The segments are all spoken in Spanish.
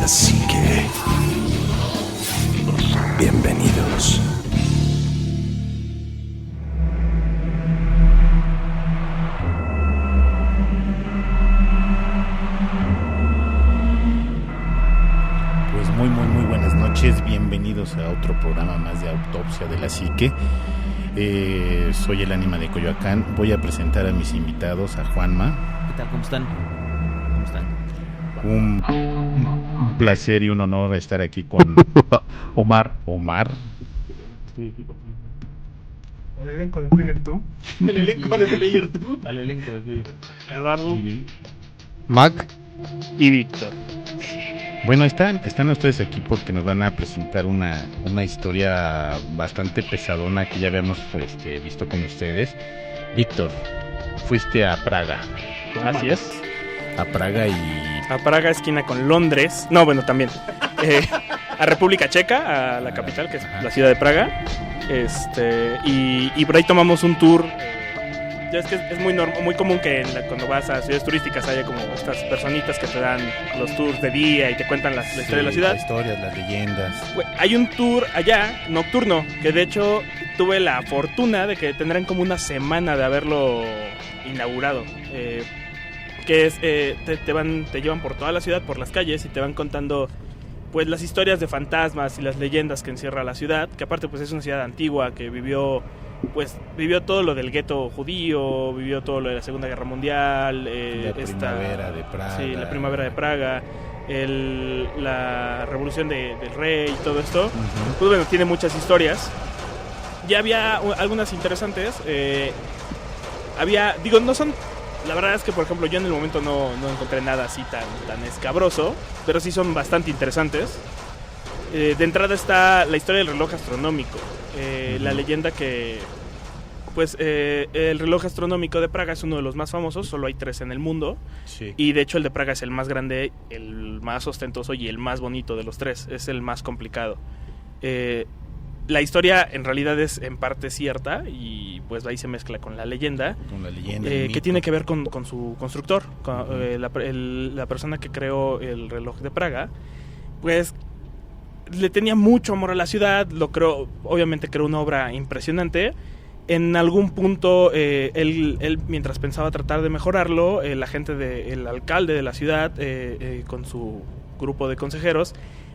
la psique. Bienvenidos. Pues muy buenas noches, bienvenidos a otro programa más de Autopsia de la Psique. Soy el ánima de Coyoacán. Voy a presentar a mis invitados, a Juanma. ¿Qué tal? ¿Cómo están? Un placer y un honor estar aquí con Omar. El elenco de Player 2. Al elenco de Eduardo Mac y Víctor. Bueno, están ustedes aquí porque nos van a presentar una historia bastante pesadona que ya habíamos visto con ustedes. Víctor, fuiste a Praga. Así es. A Praga A Praga, esquina con Londres. No, bueno, también. A República Checa, a la capital, que es la ciudad de Praga. Y por ahí tomamos un tour. Ya es que es muy común que cuando vas a ciudades turísticas haya como estas personitas que te dan los tours de día y te cuentan la historia de la ciudad. Las historias, las leyendas. Hay un tour allá, nocturno, que de hecho tuve la fortuna de que tendrán como una semana de haberlo inaugurado. Que es, te llevan por toda la ciudad, por las calles, y te van contando pues las historias de fantasmas y las leyendas que encierra la ciudad, que aparte pues es una ciudad antigua que vivió todo lo del gueto judío, vivió todo lo de la Segunda Guerra Mundial, Primavera de Praga. Sí, la primavera de Praga, la revolución del rey y todo esto. Uh-huh. Pues bueno, tiene muchas historias. Ya había algunas interesantes. No son... La verdad es que, por ejemplo, yo en el momento no encontré nada así tan escabroso, pero sí son bastante interesantes. De entrada está la historia del reloj astronómico. La leyenda que... Pues el reloj astronómico de Praga es uno de los más famosos, solo hay 3 en el mundo. Sí. Y de hecho el de Praga es el más grande, el más ostentoso y el más bonito de los 3. Es el más complicado. La historia en realidad es en parte cierta y pues ahí se mezcla con la leyenda. Que tiene que ver con su constructor, con, la persona que creó el reloj de Praga. Pues le tenía mucho amor a la ciudad, obviamente creó una obra impresionante. En algún punto él mientras pensaba tratar de mejorarlo, el alcalde de la ciudad con su grupo de consejeros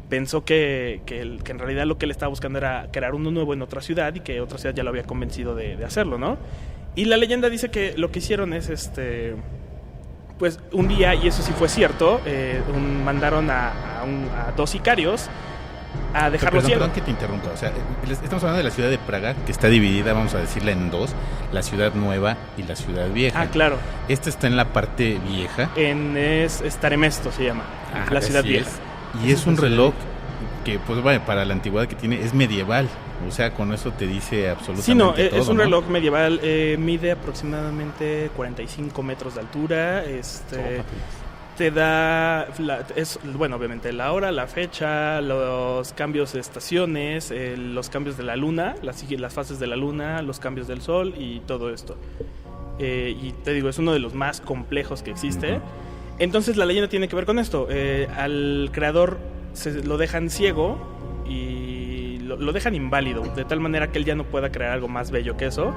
pensó que en realidad lo que él estaba buscando era crear uno nuevo en otra ciudad y que otra ciudad ya lo había convencido de hacerlo, ¿no? Y la leyenda dice que lo que hicieron es pues un día, y eso sí fue cierto, mandaron a 2 sicarios a dejarlo ciego. Perdón que te interrumpa, o sea, estamos hablando de la ciudad de Praga, que está dividida, vamos a decirla, en 2, la ciudad nueva y la ciudad vieja. Ah, claro. Esta está en la parte vieja. Es Staremesto se llama, la ciudad vieja. Y es un reloj que, pues, para la antigüedad que tiene, es medieval. O sea, con eso te dice absolutamente todo. Es un reloj medieval, mide aproximadamente 45 metros de altura. Te da, obviamente la hora, la fecha, los cambios de estaciones, los cambios de la luna, las fases de la luna, los cambios del sol y todo esto. Y te digo, es uno de los más complejos que existe. Uh-huh. Entonces la leyenda tiene que ver con esto. Al creador lo dejan ciego y lo dejan inválido, de tal manera que él ya no pueda crear algo más bello que eso.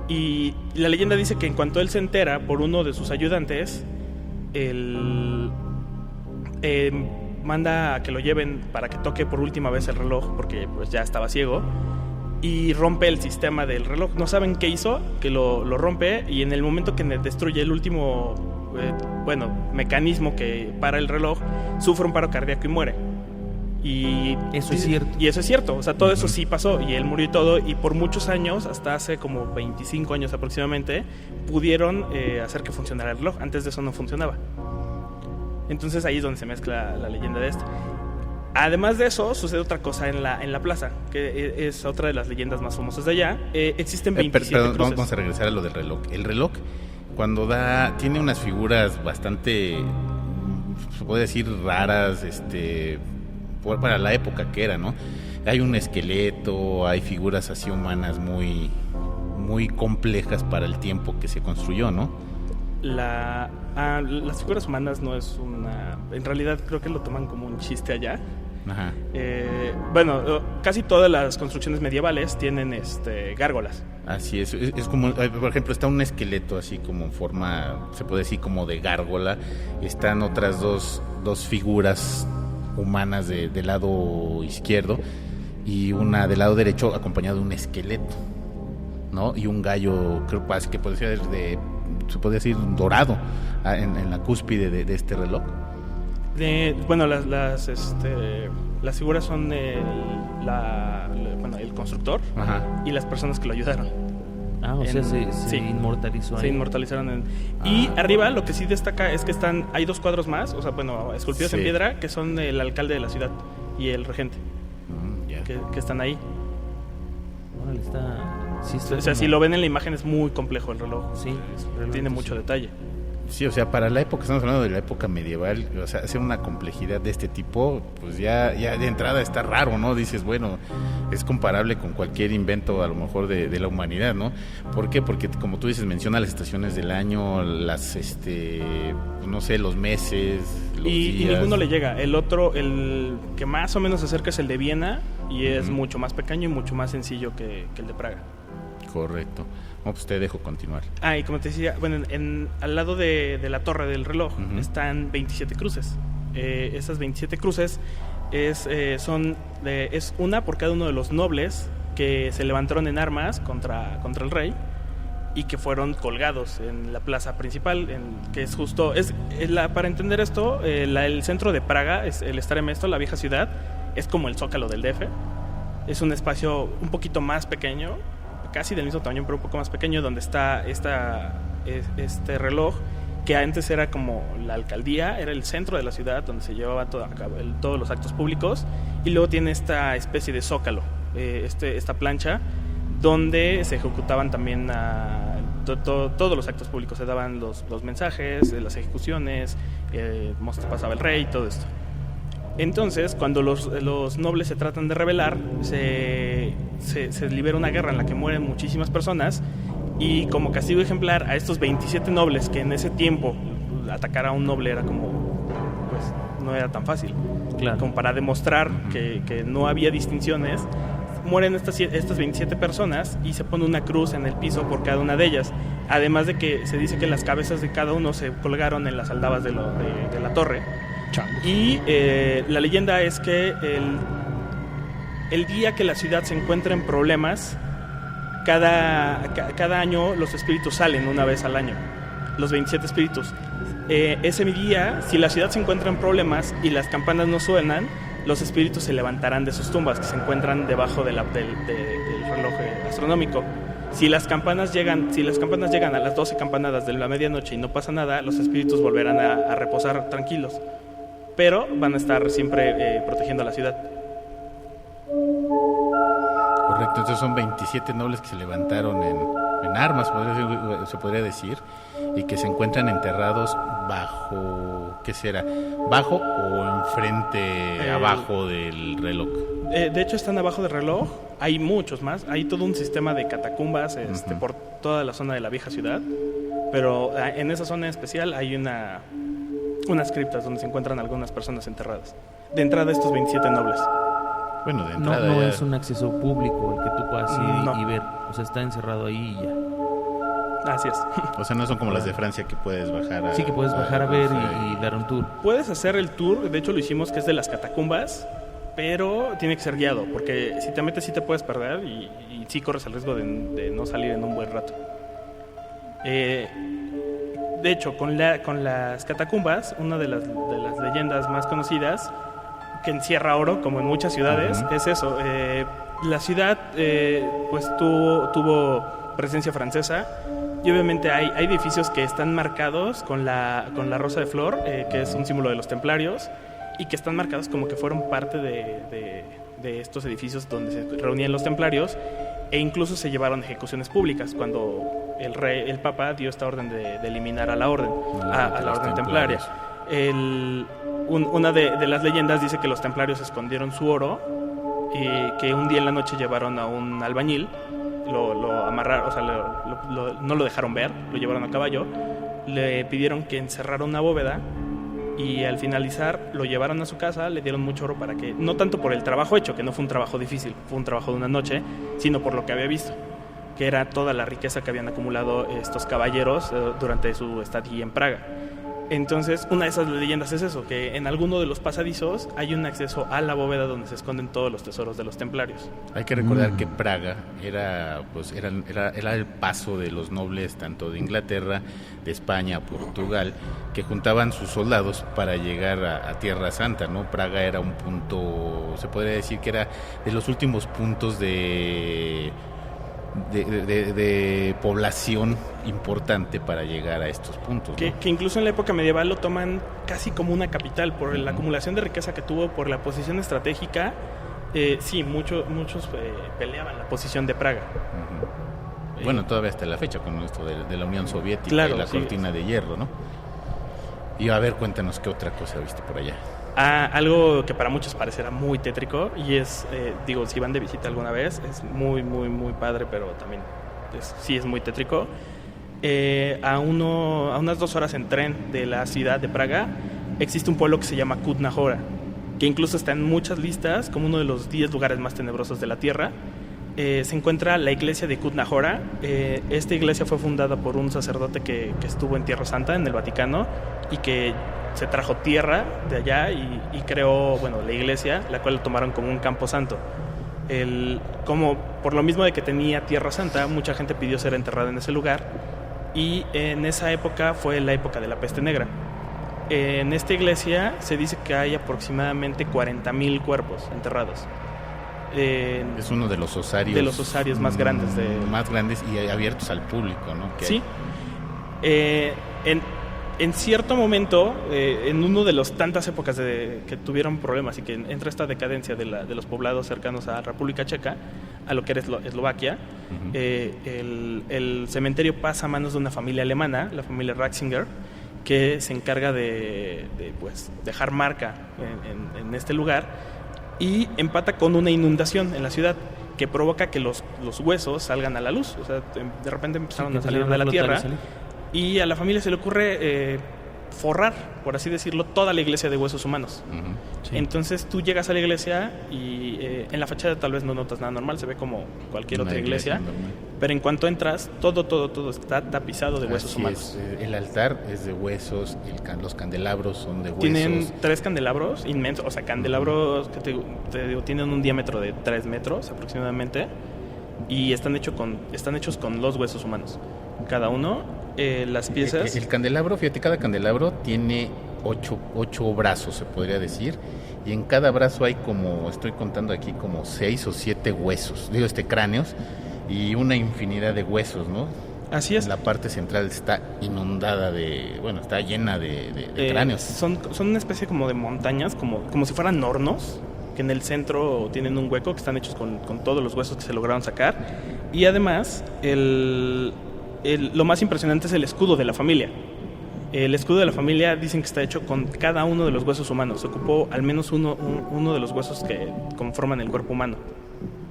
Y la leyenda dice que en cuanto él se entera por uno de sus ayudantes, él manda a que lo lleven para que toque por última vez el reloj, porque pues ya estaba ciego, y rompe el sistema del reloj. No saben qué hizo, que lo rompe, y en el momento que destruye el último mecanismo que para el reloj, sufre un paro cardíaco y muere. Y eso es cierto. Y eso es cierto, o sea, todo eso sí pasó, y él murió y todo, y por muchos años, hasta hace como 25 años aproximadamente, pudieron hacer que funcionara el reloj. Antes de eso no funcionaba. Entonces ahí es donde se mezcla la leyenda de esto. Además de eso, sucede otra cosa en la plaza, que es otra de las leyendas más famosas de allá. Existen 27 cruces. Vamos a regresar a lo del reloj. El reloj, cuando tiene unas figuras bastante, se puede decir, raras, para la época que era, ¿no? Hay un esqueleto, hay figuras así humanas muy, muy complejas para el tiempo que se construyó, ¿no? las figuras humanas no es una... En realidad creo que lo toman como un chiste allá. Ajá. Bueno, casi todas las construcciones medievales tienen gárgolas. Así es como, por ejemplo, está un esqueleto así como en forma, se puede decir como de gárgola. Están otras dos figuras humanas del lado izquierdo y una del lado derecho acompañado de un esqueleto, ¿no? Y un gallo, creo que puede ser se puede decir dorado en la cúspide de este reloj. Bueno, las figuras son el constructor. Ajá. Y las personas que lo ayudaron. O sea, se sí, inmortalizó ahí. Se inmortalizaron y arriba lo que sí destaca es que hay 2 cuadros más, o sea, bueno, esculpidos en piedra, que son el alcalde de la ciudad y el regente, que están ahí. Órale, O sea, si lo ven en la imagen es muy complejo el reloj. Sí, tiene mucho detalle. Sí, o sea, para la época, estamos hablando de la época medieval, o sea, hacer una complejidad de este tipo, pues ya de entrada está raro, ¿no? Dices, bueno, es comparable con cualquier invento a lo mejor de la humanidad, ¿no? ¿Por qué? Porque como tú dices, menciona las estaciones del año, las, no sé, los meses, los días. Y ninguno le llega. El que más o menos se acerca es el de Viena y es mucho más pequeño y mucho más sencillo que el de Praga. Correcto. No, pues te dejo continuar. Y como te decía, bueno, al lado de la torre del reloj están 27 cruces. Esas 27 cruces es una por cada uno de los nobles que se levantaron en armas contra el rey y que fueron colgados en la plaza principal, que es justo... para entender esto, el centro de Praga, es el Staré Město, la vieja ciudad, es como el Zócalo del DF. Es un espacio un poquito más pequeño, casi del mismo tamaño, pero un poco más pequeño, donde está este reloj, que antes era como la alcaldía, era el centro de la ciudad, donde se llevaba todos los actos públicos, y luego tiene esta especie de zócalo, esta plancha, donde se ejecutaban también todos los actos públicos, se daban los mensajes, las ejecuciones, pasaba el rey, todo esto. Entonces, cuando los nobles se tratan de rebelar, se libera una guerra en la que mueren muchísimas personas, y como castigo ejemplar a estos 27 nobles, que en ese tiempo atacar a un noble era como, pues no era tan fácil, claro, como para demostrar que no había distinciones, mueren estas 27 personas y se pone una cruz en el piso por cada una de ellas, además de que se dice que las cabezas de cada uno se colgaron en las aldabas de la torre. Y la leyenda es que el día que la ciudad se encuentra en problemas, cada año los espíritus salen una vez al año, los 27 espíritus. Ese día, si la ciudad se encuentra en problemas y las campanas no suenan, los espíritus se levantarán de sus tumbas que se encuentran debajo del reloj astronómico. Si las campanas llegan a las 12 campanadas de la medianoche y no pasa nada, los espíritus volverán a reposar tranquilos, pero van a estar siempre protegiendo a la ciudad. Correcto, entonces son 27 nobles que se levantaron en armas, se podría decir, y que se encuentran enterrados bajo, ¿qué será? ¿Bajo o enfrente, abajo del reloj? De hecho están abajo del reloj, hay muchos más, hay todo un sistema de catacumbas por toda la zona de la vieja ciudad, pero en esa zona especial hay unas criptas donde se encuentran algunas personas enterradas. De entrada estos 27 nobles. Bueno, de entrada no es un acceso público el que tú puedas ir y ver, o sea, está encerrado ahí y ya. Así es. O sea, no son como las de Francia que puedes bajar Sí, que puedes bajar a ver y dar un tour. Puedes hacer el tour, de hecho lo hicimos, que es de las catacumbas, pero tiene que ser guiado, porque si te metes sí te puedes perder y sí corres el riesgo de no salir en un buen rato. De hecho, con las catacumbas, una de las leyendas más conocidas, que encierra oro, como en muchas ciudades, es eso. La ciudad pues tuvo presencia francesa, y obviamente hay edificios que están marcados con la rosa de flor, que es un símbolo de los templarios, y que están marcados como que fueron parte de estos edificios donde se reunían los templarios, e incluso se llevaron ejecuciones públicas cuando el Papa dio esta orden de eliminar a la orden, a la orden templaria. Una de las leyendas dice que los templarios escondieron su oro y que un día en la noche llevaron a un albañil, lo amarraron, o sea, no lo dejaron ver, lo llevaron a caballo le pidieron que encerrara una bóveda y al finalizar lo llevaron a su casa, le dieron mucho oro para que, no tanto por el trabajo hecho, que no fue un trabajo difícil, fue un trabajo de una noche, sino por lo que había visto, que era toda la riqueza que habían acumulado estos caballeros durante su estadía en Praga. Entonces, una de esas leyendas es eso, que en alguno de los pasadizos hay un acceso a la bóveda donde se esconden todos los tesoros de los templarios. Hay que recordar que Praga era el paso de los nobles tanto de Inglaterra, de España, Portugal, que juntaban sus soldados para llegar a Tierra Santa, ¿no? Praga era un punto, se podría decir que era de los últimos puntos de población importante para llegar a estos puntos, ¿no? Que incluso en la época medieval lo toman casi como una capital por la acumulación de riqueza que tuvo, por la posición estratégica. Sí, muchos peleaban la posición de Praga. Bueno, todavía hasta la fecha con esto de la Unión Soviética, claro, y la cortina de hierro, ¿no? Y a ver, cuéntanos qué otra cosa viste por allá. Algo que para muchos parecerá muy tétrico y es, si van de visita alguna vez, es muy, muy, muy padre, pero también sí es muy tétrico. A unas 2 horas en tren de la ciudad de Praga existe un pueblo que se llama Kutná Hora, que incluso está en muchas listas como uno de los 10 lugares más tenebrosos de la Tierra. Se encuentra la iglesia de Kutná Hora. Esta iglesia fue fundada por un sacerdote que estuvo en Tierra Santa, en el Vaticano, y que se trajo tierra de allá y creó, la iglesia, la cual lo tomaron como un campo santo. Como por lo mismo de que tenía Tierra Santa, mucha gente pidió ser enterrada en ese lugar, y en esa época fue la época de la peste negra. En esta iglesia se dice que hay aproximadamente 40,000 cuerpos enterrados. Es uno de los osarios. De los osarios más grandes. Más grandes y abiertos al público, ¿no? Sí. En cierto momento, en uno de las tantas épocas que tuvieron problemas y que entra esta decadencia de los poblados cercanos a la República Checa, a lo que era Eslovaquia, el cementerio pasa a manos de una familia alemana, la familia Ratzinger, que se encarga de dejar marca en este lugar, y empata con una inundación en la ciudad que provoca que los huesos salgan a la luz. O sea, de repente empezaron a salir de la tierra. Y a la familia se le ocurre forrar, por así decirlo, toda la iglesia de huesos humanos. Sí. Entonces tú llegas a la iglesia y en la fachada tal vez no notas nada normal, se ve como cualquier otra iglesia, pero en cuanto entras, todo está tapizado de huesos humanos. El altar es de huesos, los candelabros son de huesos. Tienen 3 candelabros inmensos, o sea, candelabros que te digo, tienen un diámetro de 3 metros aproximadamente, y están hechos con los huesos humanos. Cada uno, las piezas... El candelabro, fíjate, cada candelabro tiene 8 brazos, se podría decir, y en cada brazo hay estoy contando aquí, como 6 o 7 huesos, cráneos, y una infinidad de huesos, ¿no? Así es. La parte central está inundada está llena de cráneos. Son una especie como de montañas, como si fueran hornos, que en el centro tienen un hueco, que están hechos con todos los huesos que se lograron sacar, y además lo más impresionante es el escudo de la familia. El escudo de la familia dicen que está hecho con cada uno de los huesos humanos. Se ocupó al menos uno de los huesos que conforman el cuerpo humano.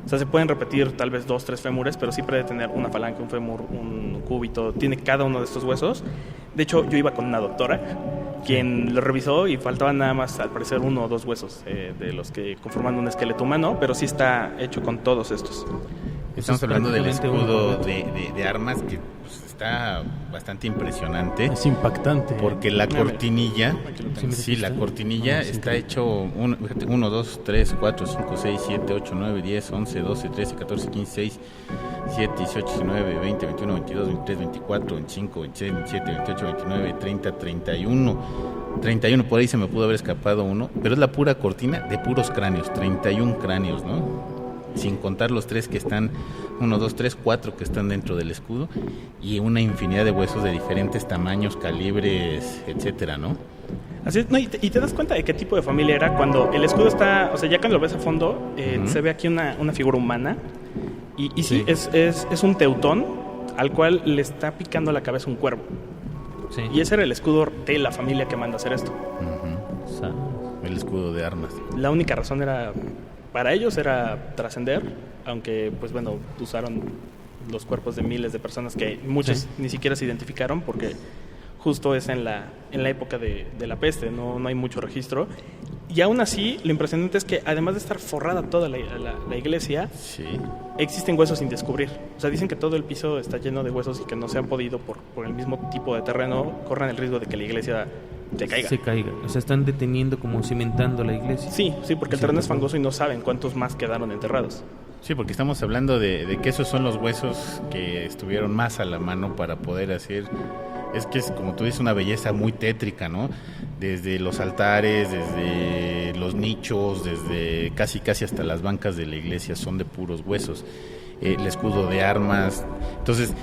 O sea, se pueden repetir tal vez 2, 3 fémures, pero sí puede tener una falange, un fémur, un cúbito. Tiene cada uno de estos huesos. De hecho, yo iba con una doctora quien lo revisó y faltaban nada más, al parecer, 1 o 2 huesos de los que conforman un esqueleto humano, pero sí está hecho con todos estos. Estamos hablando del escudo de armas que está bastante impresionante. Es impactante. Porque la cortinilla, la cortinilla está hecho 1, 2, 3, 4, 5, 6, 7, 8, 9, 10, 11, 12, 13, 14, 15, 16, 17, 18, 19, 20, 21, 22, 23, 24, 25, 26, 27, 28, 29, 30, 31, por ahí se me pudo haber escapado uno, pero es la pura cortina de puros cráneos, 31 cráneos, ¿no? Sin contar los 3 que están, 1, 2, 3, 4 que están dentro del escudo, y una infinidad de huesos de diferentes tamaños, calibres, etcétera, ¿no? Así es, y te das cuenta de qué tipo de familia era cuando el escudo está, o sea, ya cuando lo ves a fondo, se ve aquí una figura humana, y sí, es un teutón al cual le está picando la cabeza un cuervo. Sí. Y ese era el escudo de la familia que manda a hacer esto. El escudo de armas. La única razón para ellos era trascender, aunque usaron los cuerpos de miles de personas que muchos ni siquiera se identificaron, porque justo es en la época de la peste, no hay mucho registro. Y aún así, lo impresionante es que además de estar forrada toda la iglesia, Sí. existen huesos sin descubrir. O sea, dicen que todo el piso está lleno de huesos y que no se han podido, por el mismo tipo de terreno, corran el riesgo de que la iglesia se caiga. O sea, están deteniendo, como cimentando la iglesia. Sí, porque el terreno es fangoso y no saben cuántos más quedaron enterrados. Sí, porque estamos hablando de que esos son los huesos que estuvieron más a la mano para poder hacer... Es que es, como tú dices, una belleza muy tétrica, ¿no? Desde los altares, desde los nichos, desde casi hasta las bancas de la iglesia son de puros huesos. El escudo de armas. Entonces,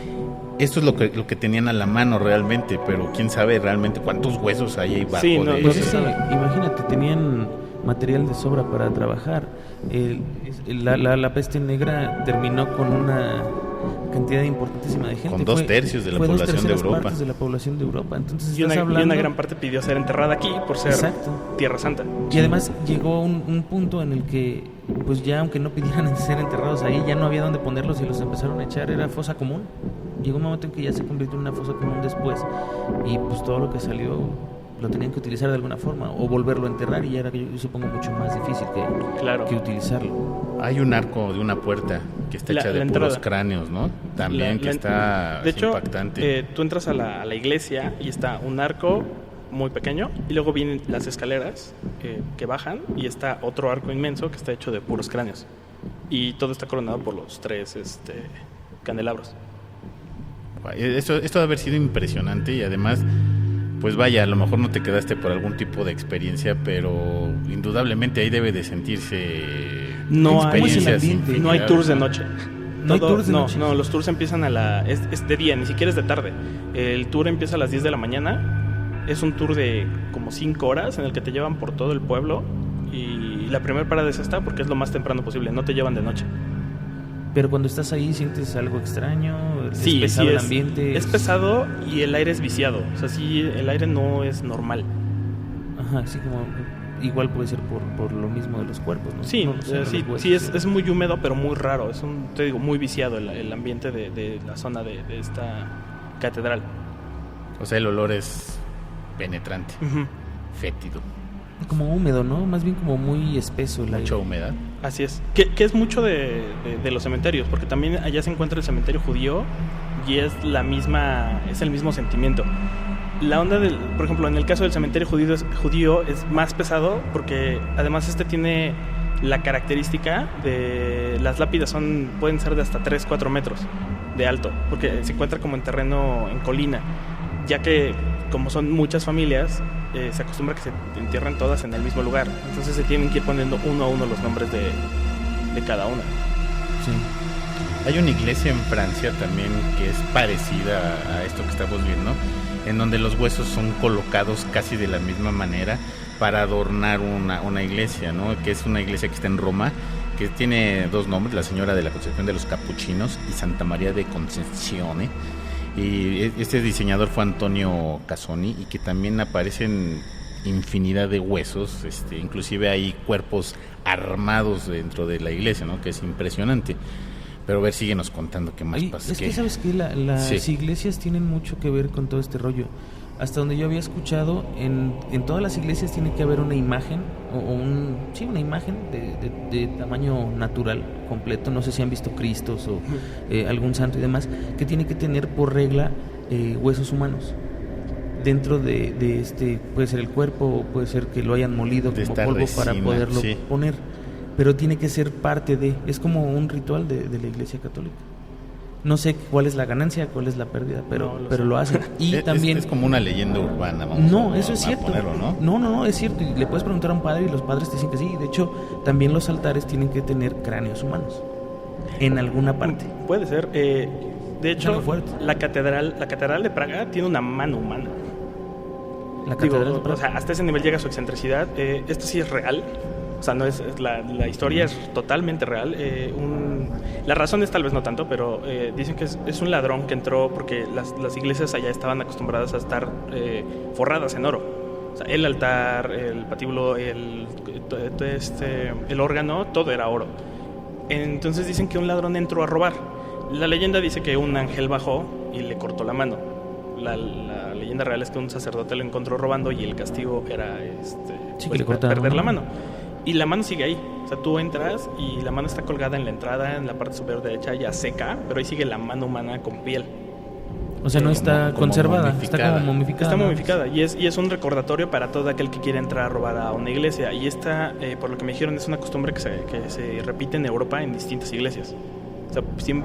esto es lo que tenían a la mano realmente, pero quién sabe realmente cuántos huesos hay ahí bajo. Sí, no, Pues es que, imagínate, tenían material de sobra para trabajar. La peste negra terminó con una cantidad importantísima de gente. Con 2/3 de la población de Europa. Partes de la población de Europa. Entonces Y una gran parte pidió ser enterrada aquí por ser Tierra Santa. Y además llegó un punto en el que, pues ya aunque no pidieran ser enterrados ahí, ya no había dónde ponerlos y los empezaron a echar. Era fosa común. Llegó un momento en que ya se convirtió en una fosa común después. Y pues todo lo que salió lo tenían que utilizar de alguna forma o volverlo a enterrar, y ya era, yo supongo, mucho más difícil que utilizarlo. Hay un arco de una puerta que está hecha de puros cráneos, ¿no? También que está de hecho, impactante. Tú entras a la iglesia y está un arco muy pequeño y luego vienen las escaleras que bajan y está otro arco inmenso que está hecho de puros cráneos. Y todo está coronado por los 3 candelabros. Esto debe haber sido impresionante y además... Pues vaya, a lo mejor no te quedaste por algún tipo de experiencia, pero indudablemente ahí debe de sentirse experiencias. No hay tours de noche. ¿No hay tours de noche? No, los tours empiezan es de día, ni siquiera es de tarde. El tour empieza a las 10 de la mañana. Es un tour de como 5 horas en el que te llevan por todo el pueblo. Y la primera parada es esta porque es lo más temprano posible, no te llevan de noche. Pero cuando estás ahí, ¿sientes algo extraño? Sí, ¿Es pesado el ambiente? Es pesado y el aire es viciado. O sea, sí, el aire no es normal. Ajá, así como... Igual puede ser por lo mismo de los cuerpos, ¿no? Sí, no sé, sí, es muy húmedo, pero muy raro. Es te digo, muy viciado el ambiente de la zona de esta catedral. O sea, el olor es penetrante, fétido. Como húmedo, ¿no? Más bien como muy espeso el aire. Mucha humedad. Así es. Que es mucho de los cementerios, porque también allá se encuentra el cementerio judío y es el mismo sentimiento. La onda por ejemplo, en el caso del cementerio judío es más pesado porque además tiene la característica de las lápidas pueden ser de hasta 3-4 metros de alto, porque se encuentra como en terreno, en colina, ya que como son muchas familias, se acostumbra que se entierren todas en el mismo lugar. Entonces se tienen que ir poniendo uno a uno los nombres de cada una. Sí. Hay una iglesia en Francia también que es parecida a esto que estamos viendo, en donde los huesos son colocados casi de la misma manera para adornar una iglesia, ¿no? Que es una iglesia que está en Roma, que tiene 2 nombres, la Señora de la Concepción de los Capuchinos y Santa María de Concezione. Y este diseñador fue Antonio Casoni, y que también aparecen infinidad de huesos, inclusive hay cuerpos armados dentro de la iglesia, ¿no? Que es impresionante. Pero a ver, síguenos contando qué más pasa. Es que sabes que las iglesias tienen mucho que ver con todo este rollo. Hasta donde yo había escuchado, en todas las iglesias tiene que haber una imagen, una imagen de tamaño natural, completo. No sé si han visto Cristos o algún santo y demás, que tiene que tener por regla huesos humanos. Dentro de puede ser el cuerpo, o puede ser que lo hayan molido como polvo resina, para poderlo poner. Pero tiene que ser parte es como un ritual de la Iglesia Católica. No sé cuál es la ganancia, cuál es la pérdida, pero lo hacen. Y también es como una leyenda urbana, eso es cierto. Ponerlo, ¿no? No, es cierto. Y le puedes preguntar a un padre y los padres te dicen que sí. De hecho, también los altares tienen que tener cráneos humanos en alguna parte. Puede ser. De hecho, la catedral de Praga tiene una mano humana. La catedral de Praga. O sea, hasta ese nivel llega su excentricidad. Esto sí es real. O sea, no es la historia es totalmente real. La razón es tal vez no tanto, pero dicen que es un ladrón que entró porque las iglesias allá estaban acostumbradas a estar forradas en oro. O sea, el altar, el patíbulo, el órgano, todo era oro. Entonces dicen que un ladrón entró a robar. La leyenda dice que un ángel bajó y le cortó la mano. la leyenda real es que un sacerdote lo encontró robando y el castigo era que le cortaron perder la mano. Y la mano sigue ahí. O sea, tú entras y la mano está colgada en la entrada, en la parte superior derecha, ya seca, pero ahí sigue la mano humana con piel. O sea, no está conservada, está como momificada. Está momificada y es un recordatorio para todo aquel que quiere entrar a robar a una iglesia. Y esta, por lo que me dijeron, es una costumbre que se repite en Europa en distintas iglesias. O sea,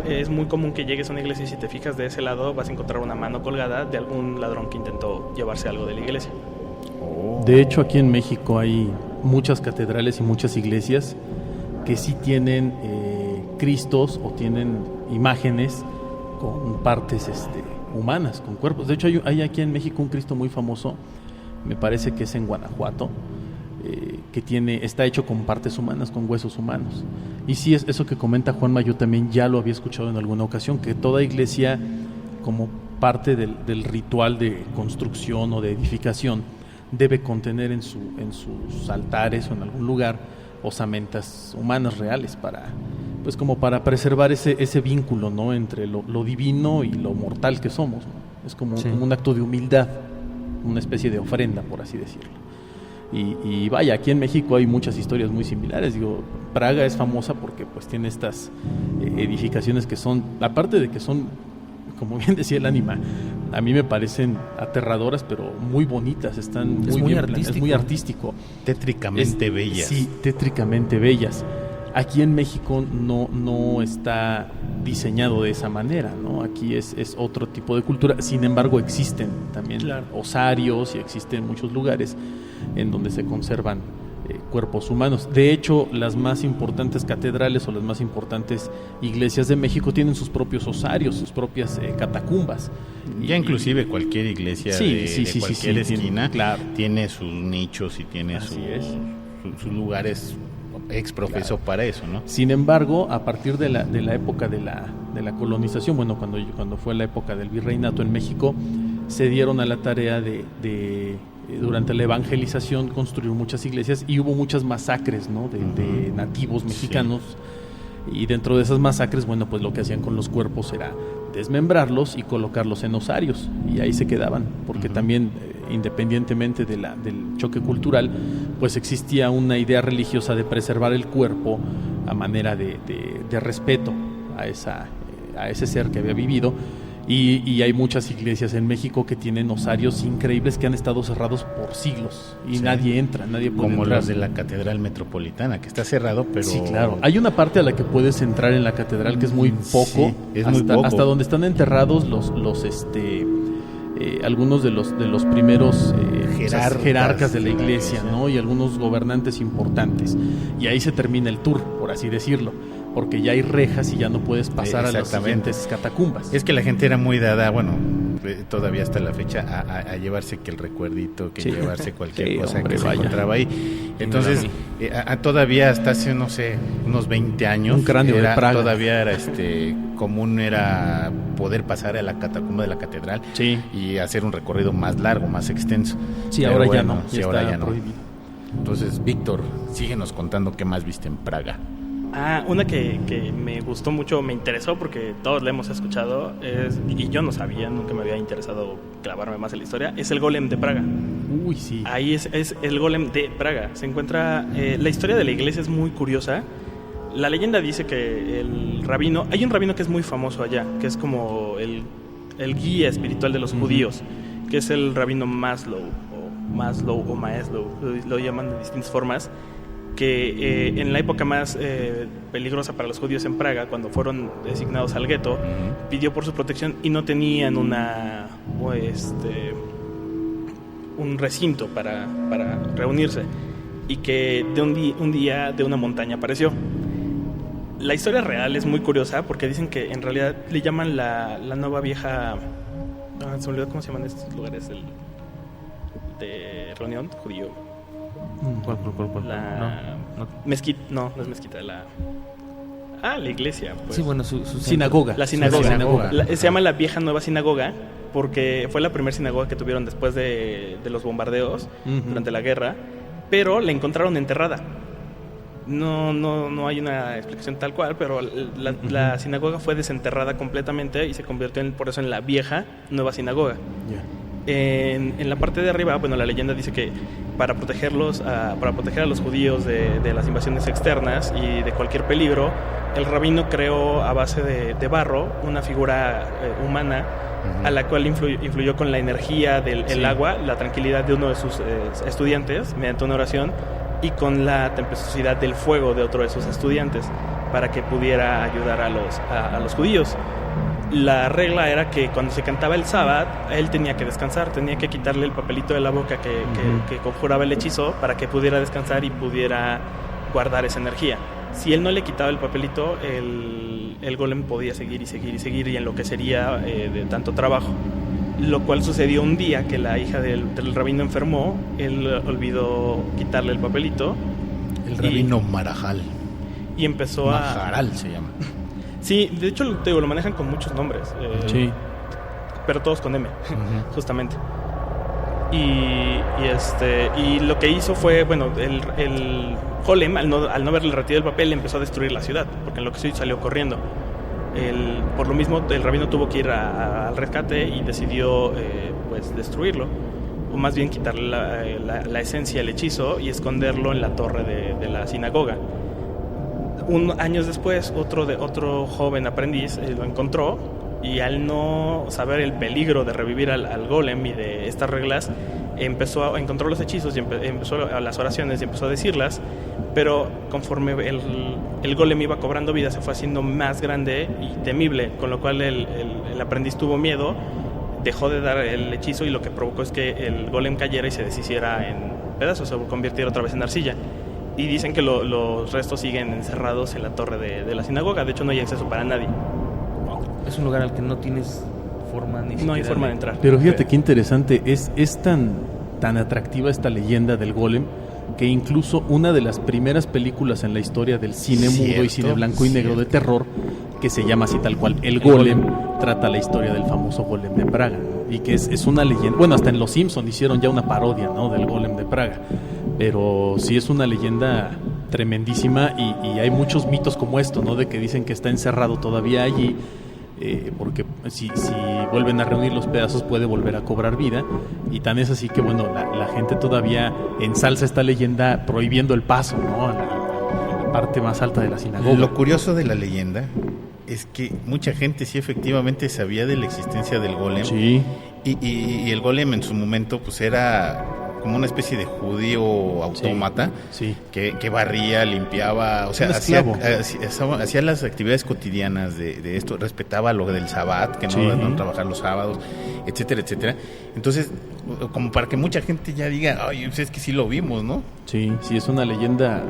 es muy común que llegues a una iglesia y si te fijas de ese lado vas a encontrar una mano colgada de algún ladrón que intentó llevarse algo de la iglesia. De hecho, aquí en México hay muchas catedrales y muchas iglesias que sí tienen cristos o tienen imágenes con partes humanas, con cuerpos. De hecho, hay aquí en México un Cristo muy famoso, me parece que es en Guanajuato, que está hecho con partes humanas, con huesos humanos. Y sí, es eso que comenta Juanma, yo también ya lo había escuchado en alguna ocasión, que toda iglesia, como parte del ritual de construcción o de edificación, debe contener en sus altares o en algún lugar osamentas humanas reales pues como para preservar ese vínculo, ¿no?, entre lo divino y lo mortal que somos, ¿no? Es como un acto de humildad, una especie de ofrenda, por así decirlo. Y vaya, aquí en México hay muchas historias muy similares. Digo, Praga es famosa porque pues tiene estas edificaciones que son, aparte de que son, como bien decía el ánima, a mí me parecen aterradoras, pero muy bonitas, están muy artístico. Es muy artístico. Tétricamente bellas. Sí, tétricamente bellas. Aquí en México no está diseñado de esa manera, ¿no? Aquí es otro tipo de cultura. Sin embargo, existen también osarios y existen muchos lugares en donde se conservan cuerpos humanos. De hecho, las más importantes catedrales o las más importantes iglesias de México tienen sus propios osarios, sus propias catacumbas. Ya inclusive cualquier iglesia de cualquier esquina tiene sus nichos y tiene sus lugares exprofeso para eso, ¿no? Sin embargo, a partir de la época de la colonización, bueno, cuando fue la época del virreinato en México, se dieron a la tarea de durante la evangelización construir muchas iglesias y hubo muchas masacres, ¿no?, de nativos mexicanos. Y dentro de esas masacres, bueno, pues lo que hacían con los cuerpos era desmembrarlos y colocarlos en osarios, y ahí se quedaban, porque también, independientemente del choque cultural, pues existía una idea religiosa de preservar el cuerpo a manera de respeto a ese ser que había vivido. Y hay muchas iglesias en México que tienen osarios increíbles que han estado cerrados por siglos y nadie puede como entrar. los de la Catedral Metropolitana, que está cerrado, pero... Sí, claro. Hay una parte a la que puedes entrar en la catedral que es muy poco, hasta donde están enterrados los algunos de los primeros jerarcas de la iglesia, ¿no?, y algunos gobernantes importantes. Y ahí se termina el tour, por así decirlo, porque ya hay rejas y ya no puedes pasar a las siguientes catacumbas. Es que la gente era muy dada, bueno, todavía hasta la fecha, a llevarse que el recuerdito, que llevarse cualquier cosa que se encontraba ahí. Entonces, todavía hasta hace, no sé, unos 20 años, un cráneo de Praga. Todavía era común era poder pasar a la catacumba de la catedral y hacer un recorrido más largo, más extenso. Sí, pero ahora ya no, ahora ya no. Entonces, Víctor, síguenos contando qué más viste en Praga. Una que me gustó mucho, me interesó porque todos la hemos escuchado, y yo no sabía, nunca me había interesado clavarme más en la historia, es el Golem de Praga. Uy, sí. Ahí es el Golem de Praga. Se encuentra, la historia de la iglesia es muy curiosa. La leyenda dice que hay un rabino que es muy famoso allá, que es como el guía espiritual de los judíos, que es el rabino Maslow, lo llaman de distintas formas, que en la época más peligrosa para los judíos en Praga, cuando fueron designados al gueto, pidió por su protección y no tenían un recinto para reunirse, y que un día de una montaña apareció. La historia real es muy curiosa porque dicen que en realidad le llaman la nueva vieja... se me olvidó cómo se llaman estos lugares de reunión judío. ¿Cuál? Mezquita, no es mezquita, la iglesia, pues. Sí, bueno, su sinagoga. La sinagoga. Se llama la vieja nueva sinagoga porque fue la primera sinagoga que tuvieron después de los bombardeos durante la guerra, pero la encontraron enterrada. No hay una explicación tal cual, pero la sinagoga fue desenterrada completamente y se convirtió por eso en la vieja nueva sinagoga. Ya. En la parte de arriba, bueno, la leyenda dice que para proteger a los judíos de las invasiones externas y de cualquier peligro, el rabino creó a base de barro una figura humana a la cual influyó con la energía del agua, la tranquilidad de uno de sus estudiantes mediante una oración, y con la tempestuosidad del fuego de otro de sus estudiantes, para que pudiera ayudar a los judíos. La regla era que cuando se cantaba el sábado, él tenía que descansar, tenía que quitarle el papelito de la boca que conjuraba el hechizo para que pudiera descansar y pudiera guardar esa energía. Si él no le quitaba el papelito, el golem podía seguir y enloquecería de tanto trabajo. Lo cual sucedió un día que la hija del rabino enfermó, él olvidó quitarle el papelito. El rabino Marajal. Y empezó Maharal se llama. Sí, de hecho lo manejan con muchos nombres. Sí. Pero todos con M, justamente. Y lo que hizo fue, bueno, el golem, al no haberle retirado el papel, empezó a destruir la ciudad, porque enloqueció y salió corriendo. Por lo mismo, el rabino tuvo que ir al rescate y decidió pues destruirlo, o más bien quitarle la esencia, el hechizo, y esconderlo en la torre de la sinagoga. Años después, otro joven aprendiz lo encontró, y al no saber el peligro de revivir al golem y de estas reglas, encontró los hechizos y empezó las oraciones y empezó a decirlas, pero conforme el golem iba cobrando vida, se fue haciendo más grande y temible, con lo cual el aprendiz tuvo miedo, dejó de dar el hechizo, y lo que provocó es que el golem cayera y se deshiciera en pedazos, se convirtiera otra vez en arcilla. Y dicen que los restos siguen encerrados en la torre de la sinagoga. De hecho, no hay acceso para nadie. Es un lugar al que no tienes forma ni siquiera. No hay forma de entrar. Pero fíjate qué interesante, es tan atractiva esta leyenda del golem, que incluso una de las primeras películas en la historia del cine mudo y cine blanco y negro de terror, que se llama así tal cual, El Golem, trata la historia del famoso golem de Praga, y que es una leyenda. Bueno, hasta en Los Simpson hicieron ya una parodia, ¿no?, del golem de Praga, pero sí es una leyenda tremendísima, y hay muchos mitos como esto, ¿no?, de que dicen que está encerrado todavía allí, porque si vuelven a reunir los pedazos puede volver a cobrar vida, y tan es así que bueno, la gente todavía ensalza esta leyenda prohibiendo el paso, ¿no?, a la parte más alta de la sinagoga. Lo curioso de la leyenda es que mucha gente sí efectivamente sabía de la existencia del golem. Sí. Y el golem en su momento pues era como una especie de judío autómata, sí. Que barría, limpiaba, o sea, hacía las actividades cotidianas de esto, respetaba lo del sabbat, que no trabajar los sábados, etcétera, etcétera. Entonces, como para que mucha gente ya diga, ay, pues es que sí lo vimos, ¿no? Sí, es una leyenda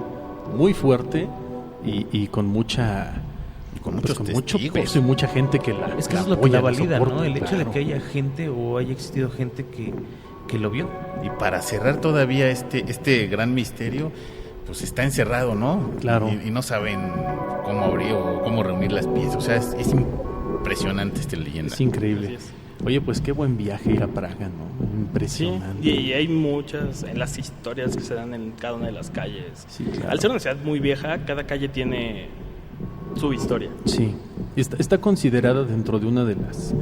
muy fuerte y con mucha... con mucho peso y mucha gente que la... Es que eso es lo que la valida, ¿no? El hecho de que haya gente o haya existido gente que lo vio. Y para cerrar todavía este gran misterio, pues está encerrado, ¿no? Claro. Y no saben cómo abrir o cómo reunir las piezas. O sea, es impresionante esta leyenda. Es increíble. Oye, pues qué buen viaje ir a Praga, ¿no? Impresionante. Sí, y hay muchas en las historias que se dan en cada una de las calles. Sí, claro. Al ser una ciudad muy vieja, cada calle tiene su historia. Sí, está considerada dentro de una de las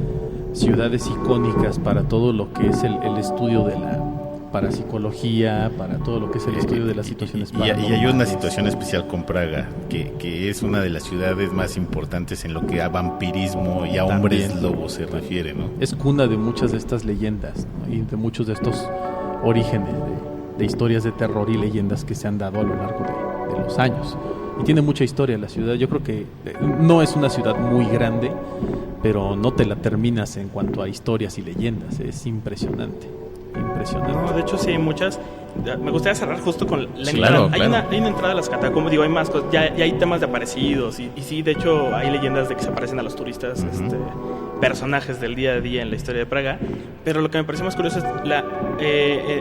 ciudades icónicas para todo lo que es el estudio de la parapsicología, para todo lo que es el estudio de las situaciones paranormales. Y hay una situación especial con Praga, que es una de las ciudades más importantes en lo que a vampirismo y a hombres lobos se refiere, ¿no? Es cuna de muchas de estas leyendas, ¿no?, y de muchos de estos orígenes de historias de terror y leyendas que se han dado a lo largo de los años. Y tiene mucha historia la ciudad. Yo creo que no es una ciudad muy grande, pero no te la terminas en cuanto a historias y leyendas. Es impresionante. No, de hecho sí hay muchas. Me gustaría cerrar justo con la entrada. Claro. Hay una entrada a las catacumbas, hay más cosas. Ya hay temas de aparecidos y sí, de hecho hay leyendas de que se aparecen a los turistas, personajes del día a día en la historia de Praga. Pero lo que me parece más curioso es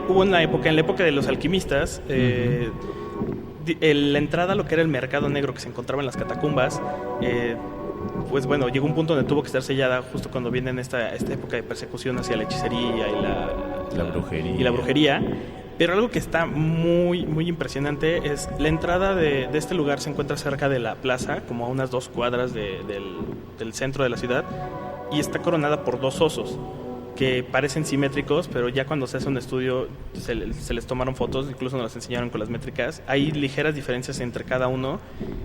hubo una época, en la época de los alquimistas, la entrada a lo que era el mercado negro que se encontraba en las catacumbas, pues bueno, llegó un punto donde tuvo que estar sellada justo cuando viene esta época de persecución hacia la hechicería y la brujería. Pero algo que está muy, muy impresionante es la entrada de este lugar se encuentra cerca de la plaza, como a unas 2 cuadras del centro de la ciudad, y está coronada por 2 osos que parecen simétricos, pero ya cuando se hace un estudio se les tomaron fotos, incluso nos las enseñaron con las métricas. Hay ligeras diferencias entre cada uno,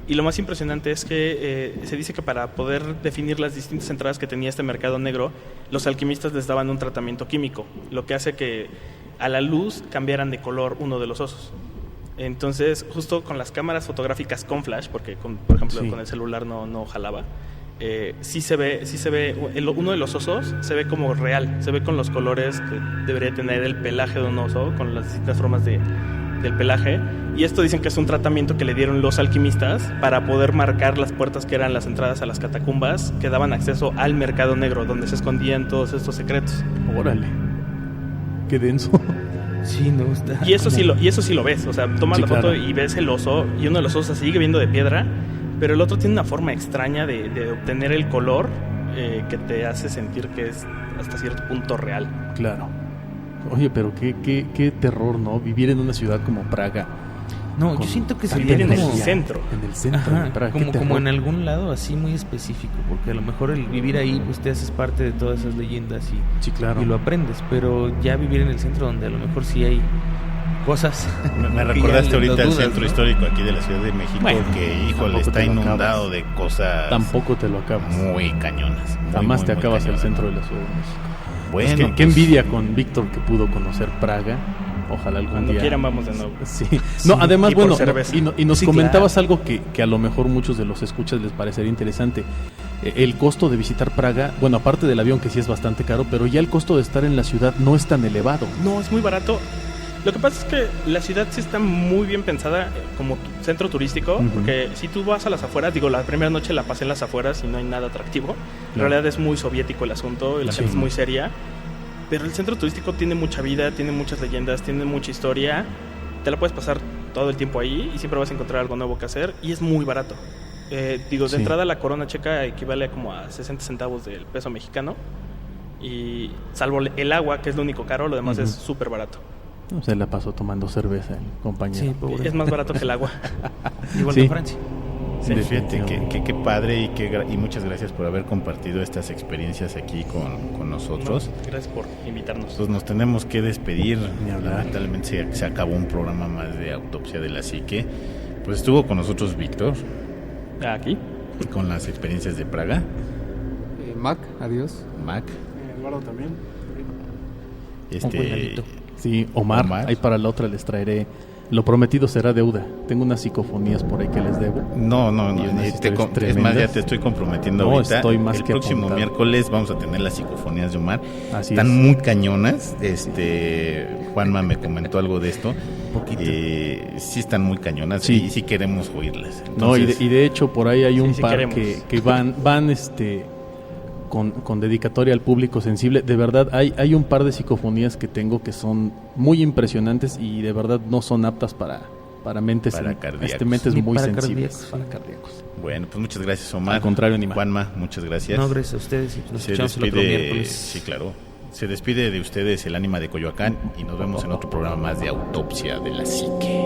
y lo más impresionante es que se dice que para poder definir las distintas entradas que tenía este mercado negro, los alquimistas les daban un tratamiento químico, lo que hace que a la luz cambiaran de color uno de los osos. Entonces, justo con las cámaras fotográficas con flash, porque por ejemplo con el celular no jalaba, sí se ve uno de los osos se ve como real, se ve con los colores que debería tener el pelaje de un oso, con las distintas formas del pelaje, y esto dicen que es un tratamiento que le dieron los alquimistas para poder marcar las puertas que eran las entradas a las catacumbas que daban acceso al mercado negro, donde se escondían todos estos secretos. Órale, qué denso. Sí, no está. Y eso sí lo ves, o sea, tomas la foto y ves el oso, y uno de los osos sigue viendo de piedra, pero el otro tiene una forma extraña de obtener el color que te hace sentir que es hasta cierto punto real. Claro. Oye, pero qué terror, ¿no? Vivir en una ciudad como Praga. No, yo siento que sería en el centro. En el centro de Praga. Como en algún lado así muy específico, porque a lo mejor el vivir ahí, pues te haces parte de todas esas leyendas y lo aprendes, pero ya vivir en el centro donde a lo mejor sí hay cosas. Me recordaste ahorita el centro histórico aquí de la Ciudad de México, que híjole, está inundado de cosas. Tampoco te lo acabas. Muy cañonas. Jamás te acabas el centro de la Ciudad de México. Bueno, pues qué envidia con Víctor, que pudo conocer Praga. Ojalá algún Cuando día. quieran vamos de nuevo. Sí. No, además, bueno, y nos sí, comentabas algo que a lo mejor muchos de los escuchas les parecería interesante. El costo de visitar Praga, bueno, aparte del avión, que sí es bastante caro, pero ya el costo de estar en la ciudad no es tan elevado. No, es muy barato. Lo que pasa es que la ciudad sí está muy bien pensada como centro turístico, porque si tú vas a las afueras, digo, la primera noche la pasé en las afueras y no hay nada atractivo. En realidad es muy soviético el asunto y la gente es muy seria. Pero el centro turístico tiene mucha vida, tiene muchas leyendas, tiene mucha historia. Te la puedes pasar todo el tiempo ahí y siempre vas a encontrar algo nuevo que hacer, y es muy barato. De entrada la corona checa equivale como a 60 centavos del peso mexicano, y salvo el agua, que es lo único caro, lo demás es súper barato. Se la pasó tomando cerveza el compañero. Sí, pobre. Es más barato que el agua. Igual que Francia. Sí, fíjate qué padre, y muchas gracias por haber compartido estas experiencias aquí con nosotros. No, gracias por invitarnos. Pues nos tenemos que despedir. Lamentablemente se acabó un programa más de Autopsia de la Psique. Pues estuvo con nosotros Víctor. Aquí. Con las experiencias de Praga. Mac, adiós. Mac. Eduardo también. Sí, Omar. Ahí para la otra les traeré. Lo prometido será deuda. Tengo unas psicofonías por ahí que les debo. No. Es más, ya te estoy comprometiendo ahorita. Estoy más el que próximo apuntado. Miércoles vamos a tener las psicofonías de Omar. Así Están es. muy cañonas. Juanma me comentó algo de esto. Sí están muy cañonas. Sí. Y sí queremos oírlas. Entonces, No, y de hecho por ahí hay un sí par queremos. que van con dedicatoria al público sensible. De verdad, hay un par de psicofonías que tengo que son muy impresionantes y de verdad no son aptas para mentes, cardíacos. Mentes Ni muy para sensibles. cardíacos, Para sí. cardíacos. Bueno, pues muchas gracias, Omar. Al contrario, Nima. Juanma, muchas gracias. No, gracias a ustedes. Y nos Se escuchamos el otro despide, miércoles. sí, claro. Se despide de ustedes el ánima de Coyoacán y nos vemos en otro programa más de Autopsia de la Psique.